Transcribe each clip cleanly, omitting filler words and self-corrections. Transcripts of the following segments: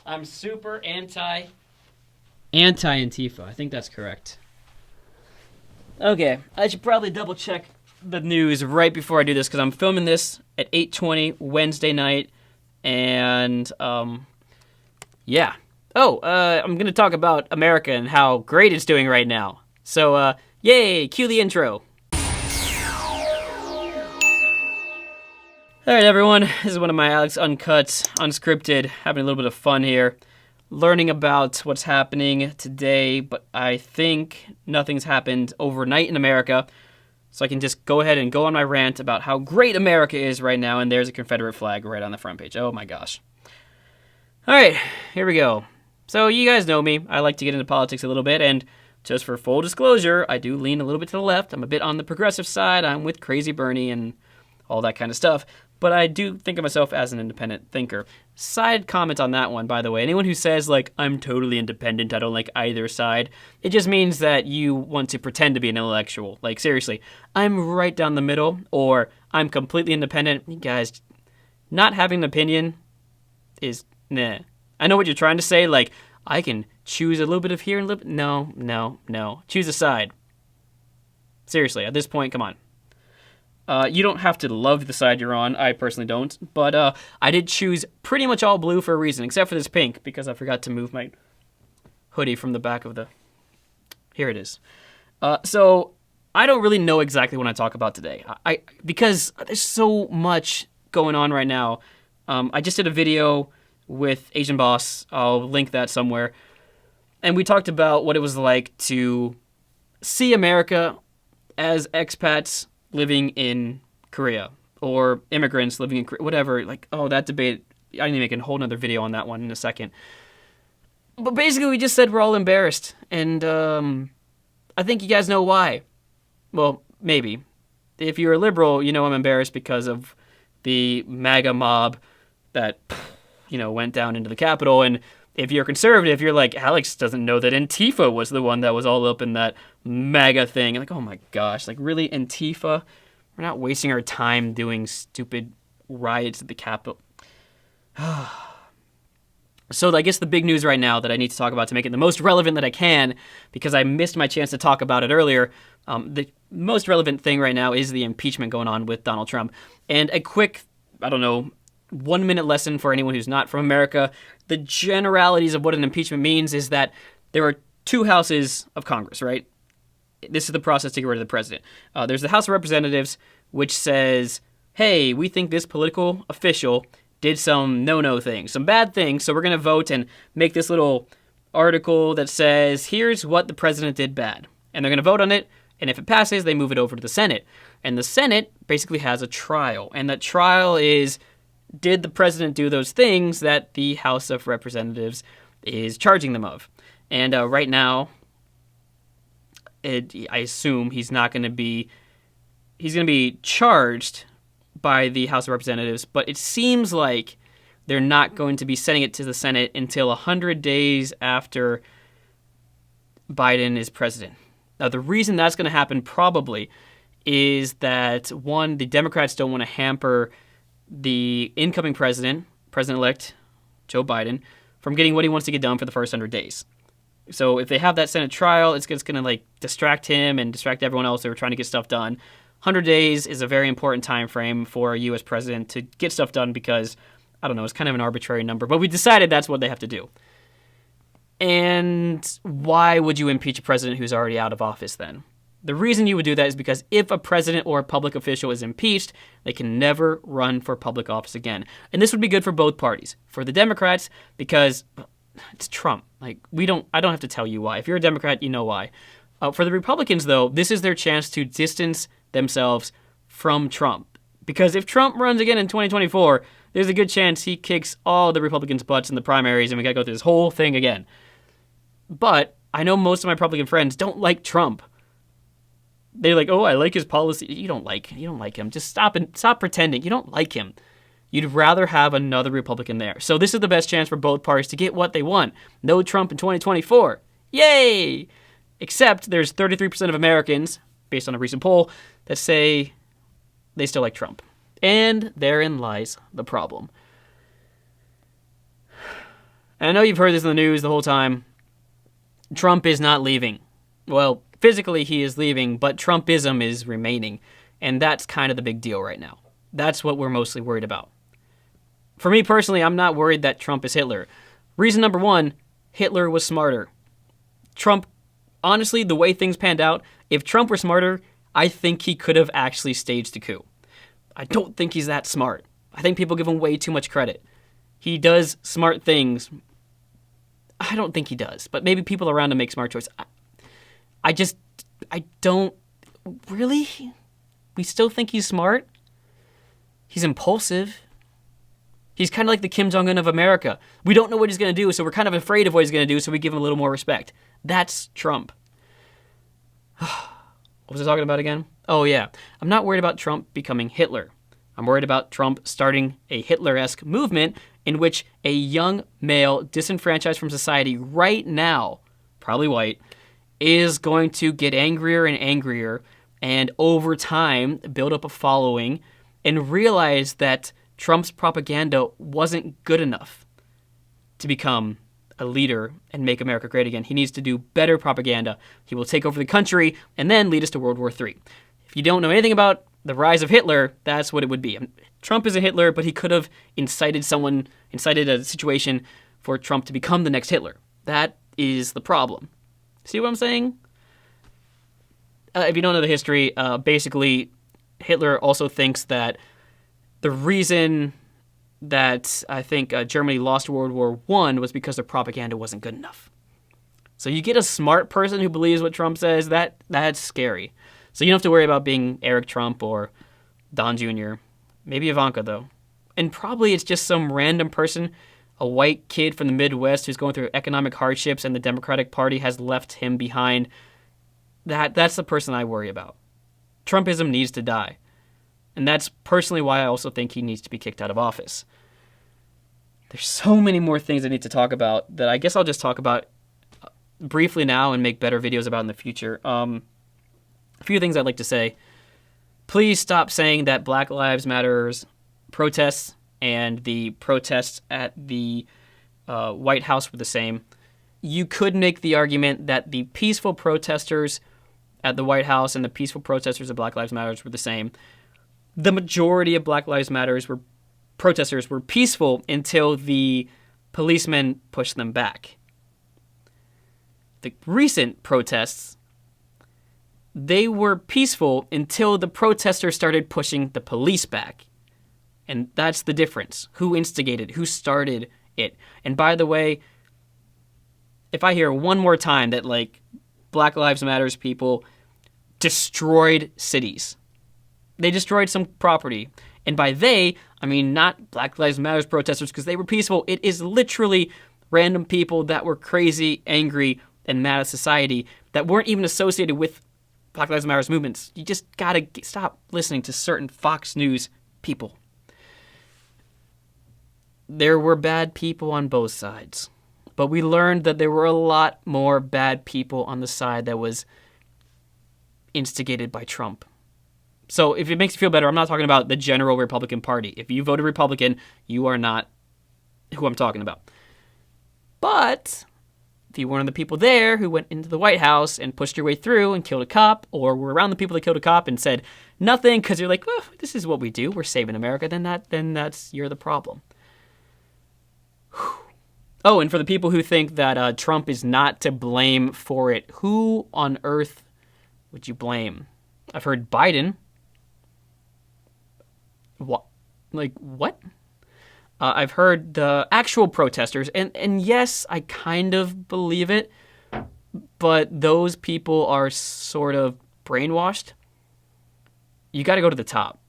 I'm super anti-Antifa. I think that's correct. Okay, I should probably double check the news right before I do this because I'm filming this at 8:20 Wednesday night, and yeah. I'm gonna talk about America and how great it's doing right now. So, yay! Cue the intro. All right, everyone. This is one of my Alex Uncut, unscripted, having a little bit of fun here, learning about what's happening today. But I think nothing's happened overnight in America, so I can just go ahead and go on my rant about how great America is right now. And there's a Confederate flag right on the front page. Oh my gosh! All right, here we go. So you guys know me. I like to get into politics a little bit, and just for full disclosure, I do lean a little bit to the left. I'm a bit on the progressive side. I'm with Crazy Bernie and all that kind of stuff. But I do think of myself as an independent thinker. Side comment on that one, by the way. Anyone who says, like, I'm totally independent, I don't like either side, it just means that you want to pretend to be an intellectual. Like, seriously, I'm right down the middle, or I'm completely independent. You guys, not having an opinion is, nah. I know what you're trying to say, like, I can choose a little bit of here and a little bit. No. Choose a side. Seriously, at this point, come on. You don't have to love the side you're on. I personally don't. But I did choose pretty much all blue for a reason, except for this pink, because I forgot to move my hoodie from the back of the... Here it is. So I don't really know exactly what I talk about today. Because there's so much going on right now. I just did a video with Asian Boss. I'll link that somewhere. And we talked about what it was like to see America as expats living in Korea, or immigrants living in Korea, whatever. Like, that debate, I need to make a whole nother video on that one in a second. But basically, we just said we're all embarrassed, and I think you guys know why. Well, maybe. If you're a liberal, you know I'm embarrassed because of the MAGA mob that, went down into the Capitol, and if you're conservative, you're like, Alex doesn't know that Antifa was the one that was all up in that MAGA thing. Like, oh my gosh, like really, Antifa? We're not wasting our time doing stupid riots at the Capitol. So I guess the big news right now that I need to talk about to make it the most relevant that I can, because I missed my chance to talk about it earlier, the most relevant thing right now is the impeachment going on with Donald Trump. And a quick, 1-minute lesson for anyone who's not from America. The generalities of what an impeachment means is that there are two houses of Congress, right? This is the process to get rid of the president. There's the House of Representatives, which says, hey, we think this political official did some no-no things, some bad things, so we're going to vote and make this little article that says, here's what the president did bad. And they're going to vote on it, and if it passes, they move it over to the Senate. And the Senate basically has a trial, and that trial is, did the president do those things that the House of Representatives is charging them of? And right now, I assume he's going to be charged by the House of Representatives, but it seems like they're not going to be sending it to the Senate until 100 days after Biden is president. Now, the reason that's going to happen probably is that, one, the Democrats don't want to hamper the incoming President-elect Joe Biden, from getting what he wants to get done for the first 100 days. So if they have that Senate trial, it's going to distract him and distract everyone else that were trying to get stuff done. 100 days is a very important time frame for a U.S. president to get stuff done because, it's kind of an arbitrary number, but we decided that's what they have to do. And why would you impeach a president who's already out of office then? The reason you would do that is because if a president or a public official is impeached, they can never run for public office again. And this would be good for both parties. For the Democrats, because it's Trump. I don't have to tell you why. If you're a Democrat, you know why. For the Republicans, though, this is their chance to distance themselves from Trump. Because if Trump runs again in 2024, there's a good chance he kicks all the Republicans' butts in the primaries and we got to go through this whole thing again. But I know most of my Republican friends don't like Trump. They're like, I like his policy. You don't like him. Just stop pretending. You don't like him. You'd rather have another Republican there. So this is the best chance for both parties to get what they want. No Trump in 2024. Yay! Except there's 33% of Americans, based on a recent poll, that say they still like Trump. And therein lies the problem. And I know you've heard this in the news the whole time. Trump is not leaving. Well, physically he is leaving, but Trumpism is remaining. And that's kind of the big deal right now. That's what we're mostly worried about. For me personally, I'm not worried that Trump is Hitler. Reason number one, Hitler was smarter. Trump, honestly, the way things panned out, if Trump were smarter, I think he could have actually staged a coup. I don't think he's that smart. I think people give him way too much credit. He does smart things. I don't think he does, but maybe people around him make smart choices. I don't... Really? We still think he's smart? He's impulsive. He's kind of like the Kim Jong-un of America. We don't know what he's going to do, so we're kind of afraid of what he's going to do, so we give him a little more respect. That's Trump. What was I talking about again? Oh, yeah. I'm not worried about Trump becoming Hitler. I'm worried about Trump starting a Hitler-esque movement in which a young male disenfranchised from society right now, probably white, is going to get angrier and angrier and over time build up a following and realize that Trump's propaganda wasn't good enough to become a leader and make America great again. He needs to do better propaganda. He will take over the country and then lead us to World War III. If you don't know anything about the rise of Hitler, that's what it would be. Trump is a Hitler, but he could have incited a situation for Trump to become the next Hitler. That is the problem. See what I'm saying? If you don't know the history, basically Hitler also thinks that the reason that I think Germany lost World War I was because their propaganda wasn't good enough. So you get a smart person who believes what Trump says, that's scary. So you don't have to worry about being Eric Trump or Don Jr. Maybe Ivanka, though. And probably it's just some random person, a white kid from the Midwest who's going through economic hardships and the Democratic Party has left him behind. That's the person I worry about. Trumpism needs to die. And that's personally why I also think he needs to be kicked out of office. There's so many more things I need to talk about that I guess I'll just talk about briefly now and make better videos about in the future. A few things I'd like to say. Please stop saying that Black Lives Matter's protests and the protests at the White House were the same. You could make the argument that the peaceful protesters at the White House and the peaceful protesters at Black Lives Matter were the same. The majority of Black Lives Matter protesters were peaceful until the policemen pushed them back. The recent protests, they were peaceful until the protesters started pushing the police back. And that's the difference. Who instigated? Who started it? And by the way, if I hear one more time that, like, Black Lives Matter's people destroyed cities, they destroyed some property. And by they, I mean not Black Lives Matter's protesters because they were peaceful. It is literally random people that were crazy, angry, and mad at society that weren't even associated with Black Lives Matter's movements. You just gotta stop listening to certain Fox News people. There were bad people on both sides. But we learned that there were a lot more bad people on the side that was instigated by Trump. So if it makes you feel better, I'm not talking about the general Republican Party. If you voted Republican, you are not who I'm talking about. But if you were one of the people there who went into the White House and pushed your way through and killed a cop, or were around the people that killed a cop and said nothing because you're like, well, this is what we do, we're saving America, then that's you're the problem. Whew. Oh, and for the people who think that Trump is not to blame for it, who on earth would you blame? I've heard Biden. What? Like, what? I've heard the actual protesters, and yes, I kind of believe it, but those people are sort of brainwashed. You got to go to the top.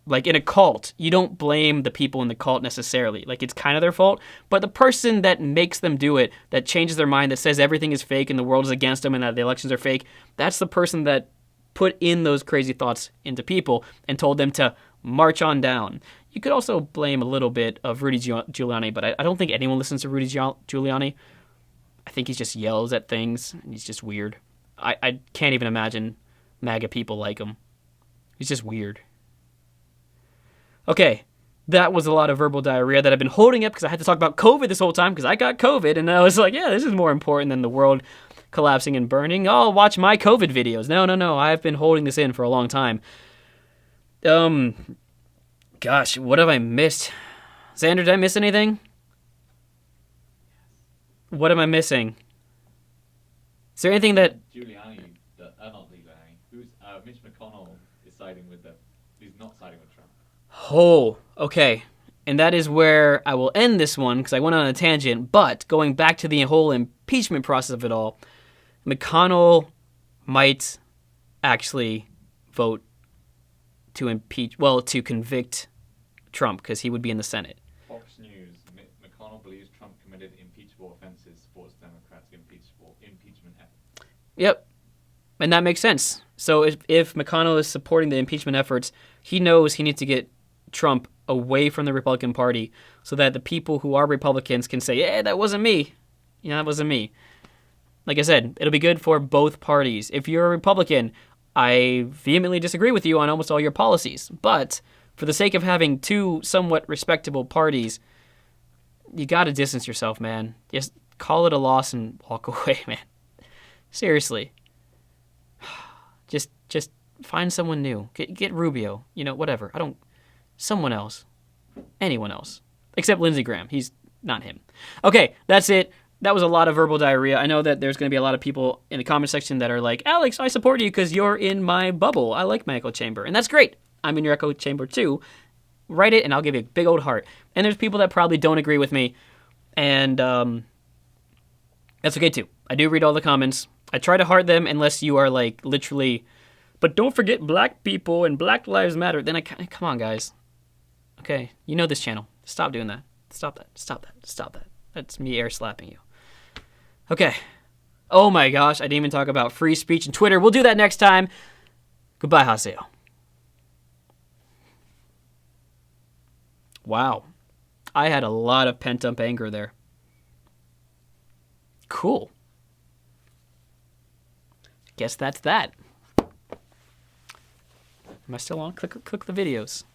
Like in a cult, you don't blame the people in the cult necessarily. Like it's kind of their fault, but the person that makes them do it, that changes their mind, that says everything is fake and the world is against them and that the elections are fake, that's the person that put in those crazy thoughts into people and told them to march on down. You could also blame a little bit of Rudy Giuliani, but I don't think anyone listens to Rudy Giuliani. I think he just yells at things, and he's just weird. I can't even imagine MAGA people like him. He's just weird. Okay, that was a lot of verbal diarrhea that I've been holding up because I had to talk about COVID this whole time because I got COVID. And I was like, yeah, this is more important than the world collapsing and burning. Oh, watch my COVID videos. No. I've been holding this in for a long time. Gosh, what have I missed? Xander, did I miss anything? What am I missing? Is there anything that... Giuliani, not Giuliani, Mitch McConnell is not siding with Trump. Oh, okay. And that is where I will end this one because I went on a tangent. But going back to the whole impeachment process of it all, McConnell might actually vote to convict Trump because he would be in the Senate. Fox News, McConnell believes Trump committed impeachable offenses, supports Democrats' impeachment efforts. Yep. And that makes sense. So if McConnell is supporting the impeachment efforts, he knows he needs to get Trump away from the Republican Party so that the people who are Republicans can say, yeah, that wasn't me. Yeah, that wasn't me. Like I said, it'll be good for both parties. If you're a Republican, I vehemently disagree with you on almost all your policies. But for the sake of having two somewhat respectable parties, you got to distance yourself, man. Just call it a loss and walk away, man. Seriously. Just find someone new. Get Rubio. Whatever. Someone else. Anyone else. Except Lindsey Graham. He's not him. Okay, that's it. That was a lot of verbal diarrhea. I know that there's going to be a lot of people in the comment section that are like, Alex, I support you because you're in my bubble. I like my echo chamber. And that's great. I'm in your echo chamber too. Write it and I'll give you a big old heart. And there's people that probably don't agree with me. And that's okay too. I do read all the comments. I try to heart them unless you are like literally, but don't forget black people and Black Lives Matter. Then come on, guys. Okay, you know this channel. Stop doing that. Stop that. That's me air slapping you. Okay. Oh my gosh, I didn't even talk about free speech and Twitter. We'll do that next time. Goodbye, Haseyo. Wow. I had a lot of pent-up anger there. Cool. Guess that's that. Am I still on? Click the videos.